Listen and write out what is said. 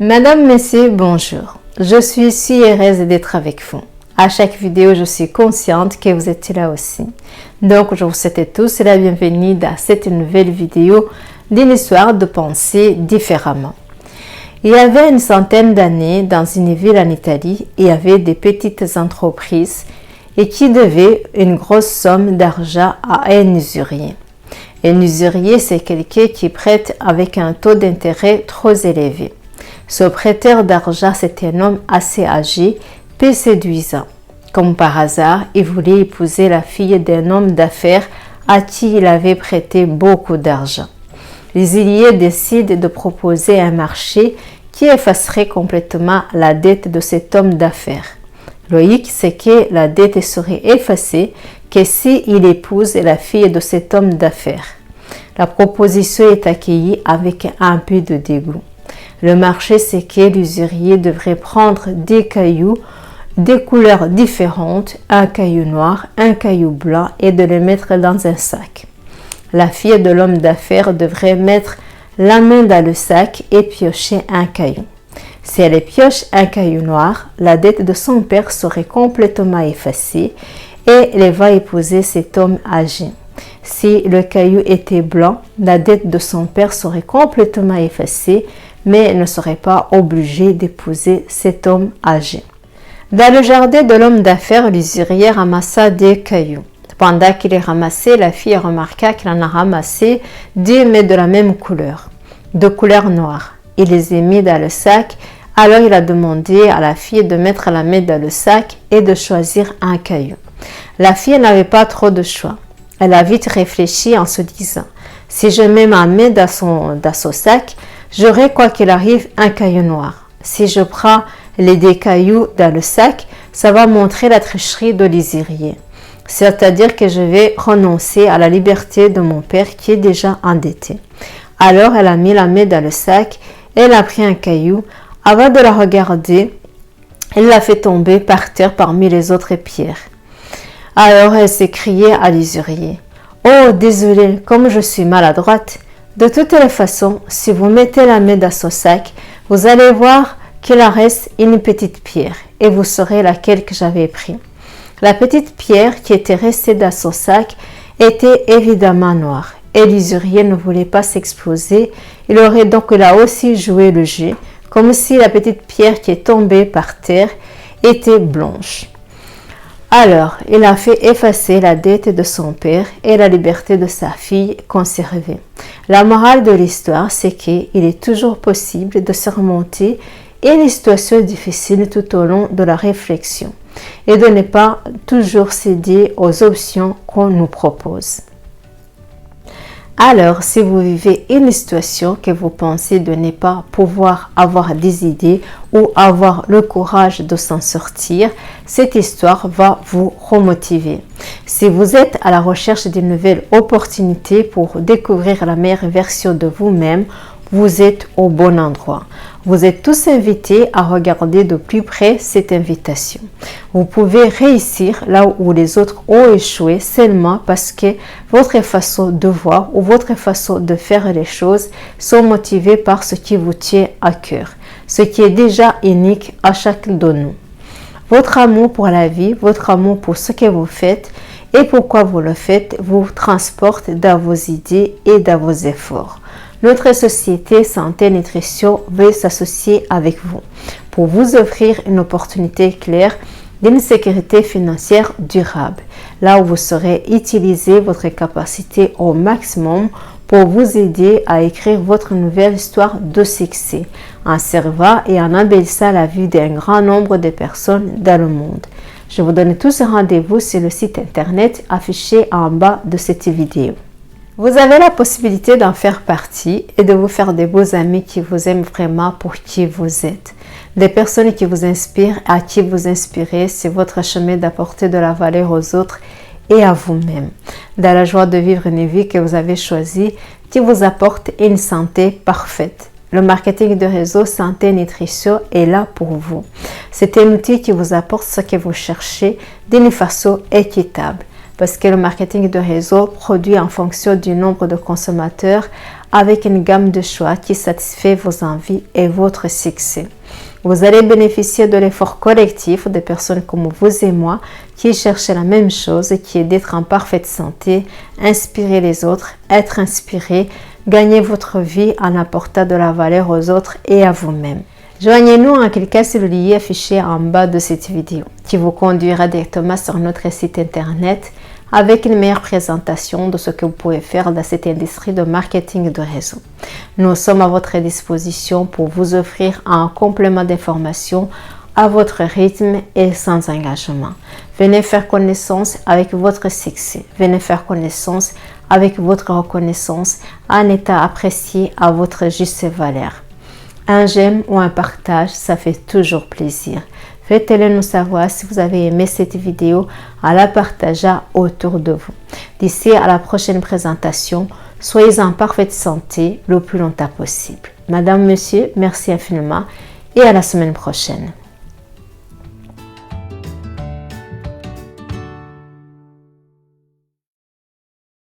Madame, Messieurs, bonjour. Je suis si heureuse d'être avec vous. À chaque vidéo, je suis consciente que vous êtes là aussi. Donc, je vous souhaite tous la bienvenue dans cette nouvelle vidéo d'une histoire de penser différemment. Il y avait une centaine d'années, dans une ville en Italie, il y avait des petites entreprises et qui devaient une grosse somme d'argent à un usurier. Un usurier, c'est quelqu'un qui prête avec un taux d'intérêt trop élevé. Ce prêteur d'argent, c'était un homme assez âgé, peu séduisant. Comme par hasard, il voulait épouser la fille d'un homme d'affaires à qui il avait prêté beaucoup d'argent. L'usurier décide de proposer un marché qui effacerait complètement la dette de cet homme d'affaires. Loïc, c'est que la dette serait effacée que s'il épouse la fille de cet homme d'affaires. La proposition est accueillie avec un peu de dégoût. Le marché, c'est que l'usurier devrait prendre des cailloux des couleurs différentes, un caillou noir, un caillou blanc, et de les mettre dans un sac. La fille de l'homme d'affaires devrait mettre la main dans le sac et piocher un caillou. Si elle pioche un caillou noir, la dette de son père serait complètement effacée et elle va épouser cet homme âgé. Si le caillou était blanc, la dette de son père serait complètement effacée, mais elle ne serait pas obligée d'épouser cet homme âgé. Dans le jardin de l'homme d'affaires, l'usurier ramassa des cailloux. Pendant qu'il les ramassait, la fille remarqua qu'il en a ramassé deux, mais de la même couleur, de couleur noire. Il les a mis dans le sac, alors il a demandé à la fille de mettre la main dans le sac et de choisir un caillou. La fille n'avait pas trop de choix. Elle a vite réfléchi en se disant « Si je mets ma main dans son sac, j'aurai quoi qu'il arrive un caillou noir. Si je prends les deux cailloux dans le sac, ça va montrer la tricherie de l'usurier. C'est-à-dire que je vais renoncer à la liberté de mon père qui est déjà endetté. » Alors elle a mis la main dans le sac, elle a pris un caillou. Avant de la regarder, elle l'a fait tomber par terre parmi les autres pierres. Alors elle s'est criée à l'usurier. « Oh, désolé, comme je suis maladroite. De toutes les façons, si vous mettez la main dans ce sac, vous allez voir qu'il en reste une petite pierre et vous saurez laquelle que j'avais pris. » La petite pierre qui était restée dans son sac était évidemment noire et l'usurier ne voulait pas s'exposer. Il aurait donc là aussi joué le jeu, comme si la petite pierre qui est tombée par terre était blanche. Alors, il a fait effacer la dette de son père et la liberté de sa fille conservée. La morale de l'histoire, c'est qu'il est toujours possible de surmonter une situation difficile tout au long de la réflexion et de ne pas toujours céder aux options qu'on nous propose. Alors, si vous vivez une situation que vous pensez de ne pas pouvoir avoir des idées ou avoir le courage de s'en sortir, cette histoire va vous remotiver. Si vous êtes à la recherche d'une nouvelle opportunité pour découvrir la meilleure version de vous-même, vous êtes au bon endroit. Vous êtes tous invités à regarder de plus près cette invitation. Vous pouvez réussir là où les autres ont échoué seulement parce que votre façon de voir ou votre façon de faire les choses sont motivées par ce qui vous tient à cœur, ce qui est déjà unique à chacun de nous. Votre amour pour la vie, votre amour pour ce que vous faites et pourquoi vous le faites vous transporte dans vos idées et dans vos efforts. Notre société Santé Nutrition veut s'associer avec vous pour vous offrir une opportunité claire d'une sécurité financière durable, là où vous saurez utiliser votre capacité au maximum pour vous aider à écrire votre nouvelle histoire de succès, en servant et en embellissant la vie d'un grand nombre de personnes dans le monde. Je vous donne tous rendez-vous sur le site internet affiché en bas de cette vidéo. Vous avez la possibilité d'en faire partie et de vous faire des beaux amis qui vous aiment vraiment pour qui vous êtes. Des personnes qui vous inspirent, à qui vous inspirez, c'est votre chemin d'apporter de la valeur aux autres et à vous-même. Dans la joie de vivre une vie que vous avez choisie, qui vous apporte une santé parfaite. Le marketing de réseau Santé Nutrition est là pour vous. C'est un outil qui vous apporte ce que vous cherchez d'une façon équitable. parce que le marketing de réseau produit en fonction du nombre de consommateurs avec une gamme de choix qui satisfait vos envies et votre succès. Vous allez bénéficier de l'effort collectif des personnes comme vous et moi qui cherchent la même chose, qui est d'être en parfaite santé, inspirer les autres, être inspiré, gagner votre vie en apportant de la valeur aux autres et à vous-même. Joignez-nous en cliquant sur le lien affiché en bas de cette vidéo qui vous conduira directement sur notre site internet avec une meilleure présentation de ce que vous pouvez faire dans cette industrie de marketing de réseau. Nous sommes à votre disposition pour vous offrir un complément d'information à votre rythme et sans engagement. Venez faire connaissance avec votre succès. Venez faire connaissance avec votre reconnaissance en étant apprécié à votre juste valeur. Un j'aime ou un partage, ça fait toujours plaisir. Faites-le nous savoir si vous avez aimé cette vidéo en la partageant autour de vous. D'ici à la prochaine présentation, soyez en parfaite santé le plus longtemps possible. Madame, Monsieur, merci infiniment et à la semaine prochaine.